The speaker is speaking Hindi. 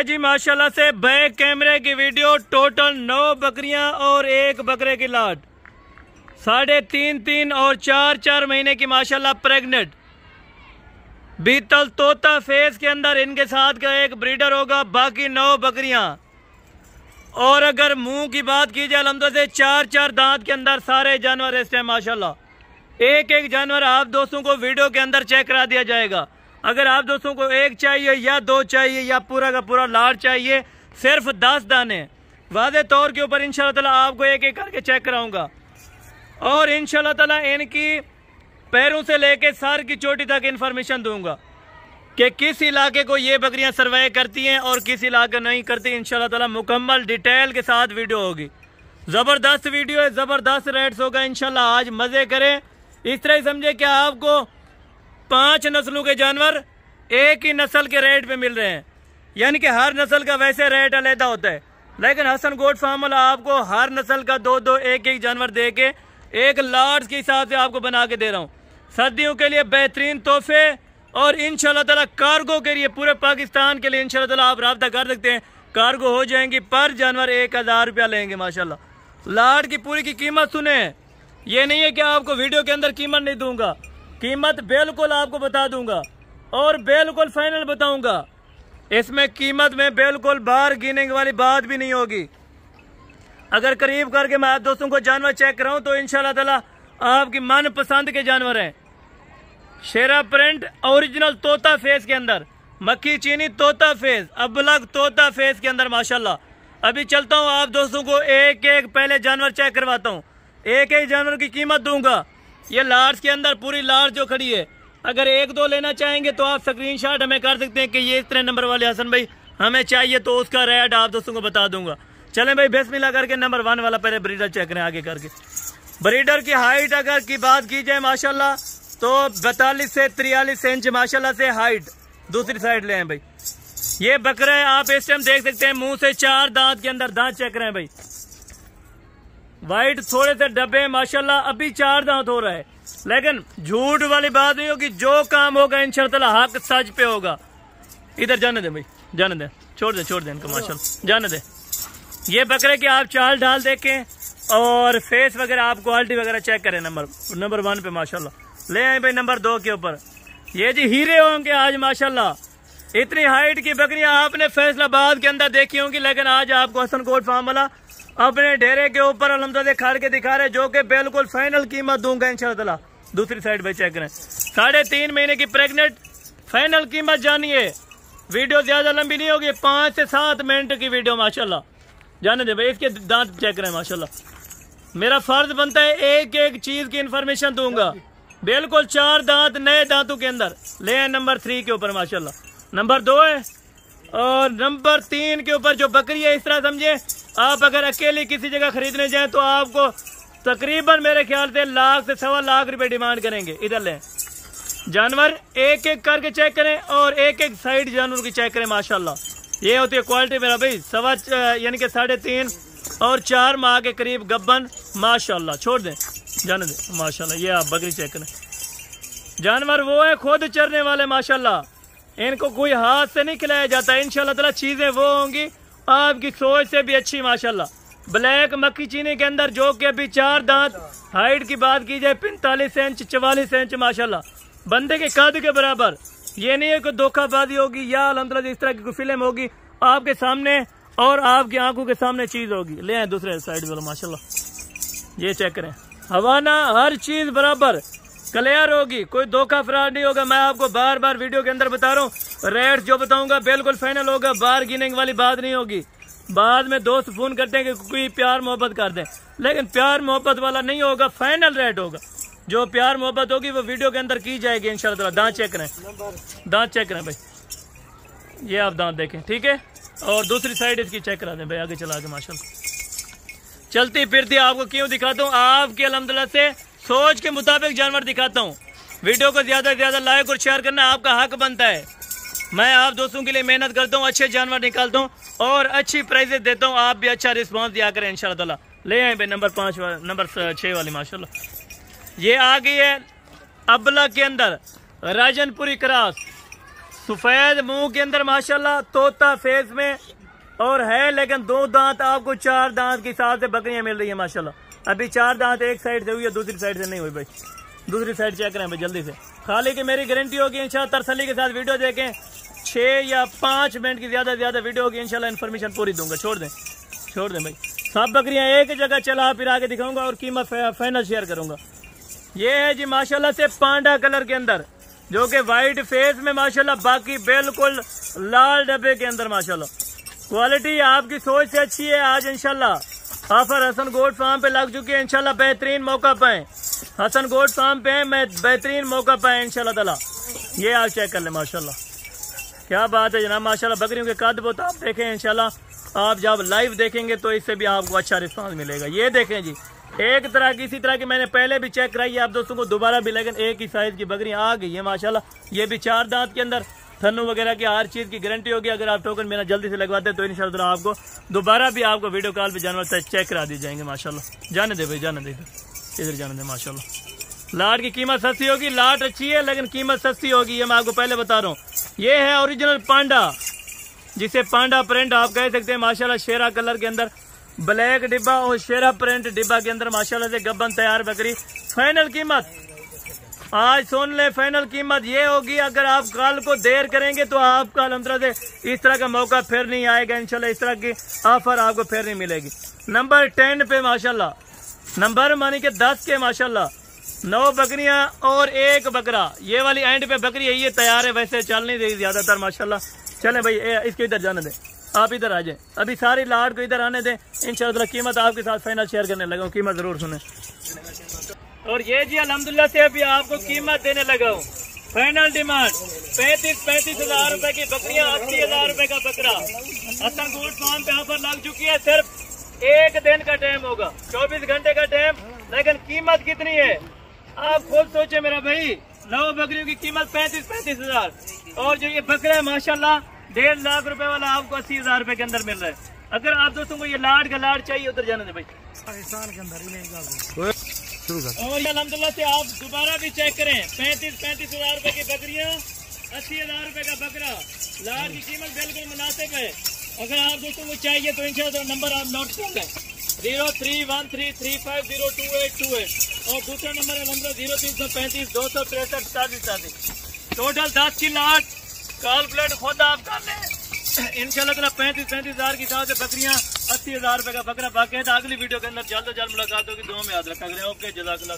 है जी माशाल्लाह से बैक कैमरे की वीडियो। टोटल 9 बकरियां और 1 बकरे की लाट, 3.5 और 4 महीने की माशाल्लाह प्रेग्नेंट। बीतल तोता फेस के अंदर इनके साथ का एक ब्रीडर होगा, बाकी 9 बकरियां। और अगर मुंह की बात की जाए अल्हम्दुलिल्लाह से 4 दांत के अंदर सारे जानवर इस टाइम माशाल्लाह। एक जानवर आप दोस्तों को वीडियो के अंदर चेक करा दिया जाएगा। अगर आप दोस्तों को 1 चाहिए या 2 चाहिए या पूरा का पूरा लाट चाहिए, सिर्फ 10 दाने वादे तौर के ऊपर इंशाल्लाह ताला आपको एक करके चेक कराऊंगा। और इंशाल्लाह ताला इनकी पैरों से लेके सर की चोटी तक इंफॉर्मेशन दूंगा कि किस इलाके को ये बकरियां सर्वाइव करती हैं और किस इलाके नहीं करती। इंशाल्लाह ताला मुकम्मल डिटेल के साथ वीडियो होगी। ज़बरदस्त वीडियो है, ज़बरदस्त रेट्स होगा इंशाल्लाह। आज मज़े करें। इस तरह समझे कि आपको 5 नस्लों के जानवर एक ही नस्ल के रेट पे मिल रहे हैं, यानी कि हर नस्ल का वैसे रेट अलहदा होता है, लेकिन हसन गोट फार्म वाला आपको हर नस्ल का 2 एक जानवर दे के एक लाट के हिसाब से आपको बना के दे रहा हूँ। सर्दियों के लिए बेहतरीन तोहफे और इंशाल्लाह ताला कार्गो के लिए पूरे पाकिस्तान के लिए इंशाल्लाह ताला आप रब्ता कर सकते हैं। कार्गो हो जाएंगी, पर जानवर 1000 रुपया लेंगे माशाल्लाह। लाट की पूरी की कीमत सुने, ये नहीं है कि आपको वीडियो के अंदर कीमत नहीं दूंगा, कीमत बिल्कुल आपको बता दूंगा और बिल्कुल फाइनल बताऊंगा। इसमें कीमत में बिल्कुल बार्गेनिंग वाली बात भी नहीं होगी। अगर करीब करके मैं आप दोस्तों को जानवर चेक कराऊं तो इंशाल्लाह ताला आपकी मन पसंद के जानवर हैं। शेरा प्रिंट ओरिजिनल तोता फेस के अंदर, मक्खी चीनी तोता फेस, अबलग तोता फेस के अंदर माशाल्लाह। अभी चलता हूं आप दोस्तों को एक पहले जानवर चेक करवाता हूं, एक जानवर की कीमत दूंगा। ये लार्ज के अंदर पूरी लार्ज जो खड़ी है, अगर 1-2 लेना चाहेंगे तो आप स्क्रीनशॉट हमें कर सकते हैं कि ये इतने नंबर वाले हसन भाई हमें चाहिए, तो उसका रेट आप दोस्तों को बता दूंगा। चलें भाई बिस्मिल्लाह करके नंबर 1 वाला पहले ब्रीडर चेक करें आगे करके। ब्रीडर की हाइट अगर की बात की जाए माशाल्लाह तो 42 से 43 इंच माशाल्लाह से हाइट। दूसरी साइड ले हैं भाई, ये बकरा है, आप इस टाइम देख सकते हैं मुंह से 4 दांत के अंदर दांत चेक रहे हैं भाई। वाइट थोड़े से डब्बे माशाल्लाह, अभी 4 दांत हो रहा है, लेकिन झूठ वाली बात नहीं होगी। जो काम होगा इंशाल्लाह ताला हक सच पे होगा। इधर जाने दे भाई, जाने दे, छोड़ दे इनको माशाल्लाह, जाने दे। ये बकरे की आप चाल ढाल देखें और फेस वगैरह आप क्वालिटी वगैरह चेक करें। नंबर 1 पे माशाल्लाह ले आए भाई। नंबर 2 के ऊपर ये जी हीरे होंगे आज माशाल्लाह। इतनी हाइट की बकरियां आपने फैसलाबाद के अंदर देखी होंगी, लेकिन आज आपको हसन कोट फार्म वाला अपने डेरे के ऊपर अल्हम्दुलिल्लाह खड़ के दिखा रहे, जो कि बिल्कुल फाइनल कीमत दूंगा इंशाल्लाह ताला। दूसरी साइड भाई चेक करें, 3.5 महीने की प्रेग्नेंट, फाइनल कीमत जानिए। वीडियो ज्यादा लंबी नहीं होगी, 5 से 7 मिनट की वीडियो माशाल्लाह। जाने दे भाई, इसके दांत चेक करें माशाल्लाह। मेरा फर्ज बनता है एक चीज की इंफॉर्मेशन दूंगा। बिल्कुल 4 दांत नए दांतों के अंदर ले आए। नंबर 3 के ऊपर माशाल्लाह। नंबर 2 है और नंबर 3 के ऊपर जो बकरी है, इस तरह समझे आप अगर अकेले किसी जगह खरीदने जाएं तो आपको तकरीबन मेरे ख्याल से 1 लाख से 1.25 लाख रुपए डिमांड करेंगे। इधर लें जानवर, एक करके चेक करें और एक साइड जानवर की चेक करें माशाल्लाह। ये होती है क्वालिटी मेरा भाई। यानी कि 3.5 और 4 माह के करीब गब्बन माशाल्लाह। छोड़ दें, जाने दें माशाल्लाह। ये आप बकरी चेक करें, जानवर वो है खुद चरने वाले माशाल्लाह। इनको कोई हाथ से नहीं खिलाया जाता। इंशाल्लाह ताला चीजें वो होंगी आपकी सोच से भी अच्छी माशाल्लाह। ब्लैक मक्खी चीनी के अंदर जो कि अभी 4 दांत, हाइट की बात की जाए 45 इंच 44 इंच माशाल्लाह, बंदे के कद के बराबर। ये नहीं है कि धोखाबाजी होगी या अल्हम्दुलिल्लाह इस तरह की कोई फिल्म होगी, आपके सामने और आपकी आंखों के सामने चीज होगी। ले आए दूसरे साइड वाला माशाल्लाह। ये चेक करें, हवाना हर चीज बराबर क्लियर होगी, कोई धोखा फ्रॉड नहीं होगा। मैं आपको बार बार वीडियो के अंदर बता रहा हूँ, रेट जो बताऊंगा बिल्कुल फाइनल होगा, बार्गेनिंग वाली बात नहीं होगी। बाद में दोस्त फोन करते हैं कि कोई प्यार मोहब्बत कर दें, लेकिन प्यार मोहब्बत वाला नहीं होगा, फाइनल रेट होगा। जो प्यार मोहब्बत होगी वो वीडियो के अंदर की जाएगी इंशाल्लाह ताला। दांत चेक करें, दांत चेक करें भाई, ये आप दांत देखें, ठीक है। और दूसरी साइड इसकी चेक करा दें भाई, आगे चला के माशाल्लाह। चलती फिरती आपको क्यों दिखाता हूँ, आपके अल्हम्दुलिल्लाह से सोच के मुताबिक जानवर दिखाता हूँ। वीडियो को ज्यादा से ज्यादा लाइक और शेयर करना आपका हक बनता है। मैं आप दोस्तों के लिए मेहनत करता हूँ, अच्छे जानवर निकालता हूँ और अच्छी प्राइजेस देता हूँ। आप भी अच्छा रिस्पॉन्स दिया करें इंशाल्लाह ताला। ले आए भाई नंबर 6 वाली माशाल्लाह। ये आ गई है अबला के अंदर राजनपुरी क्रॉस, सफेद मुंह के अंदर माशाल्लाह तोता फेस में और है, लेकिन 2 दांत आपको 4 दांत के हिसाब से बकरियां मिल रही है माशाल्लाह। अभी 4 दांत एक साइड से हुई है, दूसरी साइड से नहीं हुई भाई। दूसरी साइड चेक करें भाई जल्दी से। खाली की मेरी गारंटी होगी इंशाल्लाह, तसल्ली के साथ वीडियो देखें। 6 या 5 मिनट की ज्यादा वीडियो होगी इंशाल्लाह, इन्फॉर्मेशन पूरी दूंगा। छोड़ दें भाई। सब बकरियां एक जगह चला फिर आगे दिखाऊंगा और कीमत फाइनल शेयर करूंगा। ये है जी माशाल्लाह से पांडा कलर के अंदर, जो कि व्हाइट फेस में माशाल्लाह, बाकी बिल्कुल लाल डब्बे के अंदर माशाल्लाह। क्वालिटी आपकी सोच से अच्छी है। आज इंशाल्लाह ऑफर हसन गोट फार्म पे लग चुकी है इंशाल्लाह। बेहतरीन मौका पाए हसन गोट फार्म पे, मैं बेहतरीन मौका पाए इंशाल्लाह ताला। ये आप चेक कर ले माशाल्लाह, क्या बात है जनाब माशाल्लाह। बकरियों के कद बहुत आप देखें इंशाल्लाह, आप जब लाइव देखेंगे तो इससे भी आपको अच्छा रिस्पांस मिलेगा। ये देखें जी, एक तरह की इसी तरह की मैंने पहले भी चेक कराई है आप दोस्तों को, दोबारा भी, लेकिन एक ही साइज की बकरियां आ गई है माशाल्लाह। ये भी 4 दांत के अंदर, थन्नू वगैरह की हर चीज की गारंटी होगी। अगर आप टोकन मेरा जल्दी से लगवाते हैं तो इंशाल्लाह आपको दोबारा भी आपको वीडियो कॉल पे जानवर चेक करा दी जाएंगे माशाल्लाह। जाने दे भाई, जाने दे, इधर जाने दे माशाल्लाह। लाट की कीमत सस्ती होगी, लाट अच्छी है लेकिन कीमत सस्ती होगी, ये मैं आपको पहले बता रहा हूँ। ये है ओरिजिनल पांडा, जिसे पांडा प्रिंट आप कह सकते हैं माशाल्लाह। शेरा कलर के अंदर ब्लैक डिब्बा और शेरा प्रिंट डिब्बा के अंदर माशाल्लाह से गब्बन तैयार बकरी। फाइनल कीमत आज सुन ले, फाइनल कीमत ये होगी। अगर आप कल को देर करेंगे तो आपका अलहमदुलिल्लाह से इस तरह का मौका फिर नहीं आएगा इंशाल्लाह, इस तरह की ऑफर आपको फिर नहीं मिलेगी। नंबर 10 पे माशाल्लाह, नंबर मानी के 10 के माशाल्लाह 9 बकरियां और 1 बकरा। ये वाली एंड पे बकरी है, ये तैयार है, वैसे चल नहीं रही ज्यादातर माशाल्लाह। चले भाई इसके इधर जाने दें, आप इधर आ जाए, अभी सारी लाट को इधर आने दें इंशाल्लाह। कीमत आपके साथ फाइनल शेयर करने लगा हूँ, कीमत जरूर सुने। और ये जी अल्हम्दुलिल्लाह से अभी आपको कीमत देने लगा हूँ। फाइनल डिमांड 35 हजार रुपए की बकरियां, 80 हजार रुपए का बकरा। हसन गोट फार्म पे ऑफर लग चुकी है। सिर्फ 1 दिन का टाइम होगा, 24 घंटे का टाइम, लेकिन कीमत कितनी है आप खुद सोचे मेरा भाई। 9 बकरियों की कीमत 35 हजार, और जो ये बकरा है माशाल्लाह 1.5 लाख रुपए वाला आपको 80 हजार रुपए के अंदर मिल रहा है। अगर आप दोस्तों को ये लाट का लाट चाहिए उधर जाने दे भाई, पाकिस्तान के अंदर और अल्हम्दुलिल्लाह से आप दोबारा भी चेक करें। 35 हजार रुपए की बकरियां, 80 हजार रुपए का बकरा, लाट की कीमत बिल्कुल मुनासिब है। अगर आप दोस्तों को चाहिए तो इंशाल्लाह नंबर आप नोट कर लें 031335022828 और दूसरा नंबर है नंबर 0335 263 टोटल 10 की लाट। कैलकुलेट खुद आप कर लें इंशाल्लाह 35 हजार की हिसाब से बकरियां, 80 हजार रुपए का बकरा। बाकी अगली वीडियो के अंदर जल्द से जल्द मुलाकात होगी। दुआ में याद रखा करें। ओके, जज़ाकल्लाह।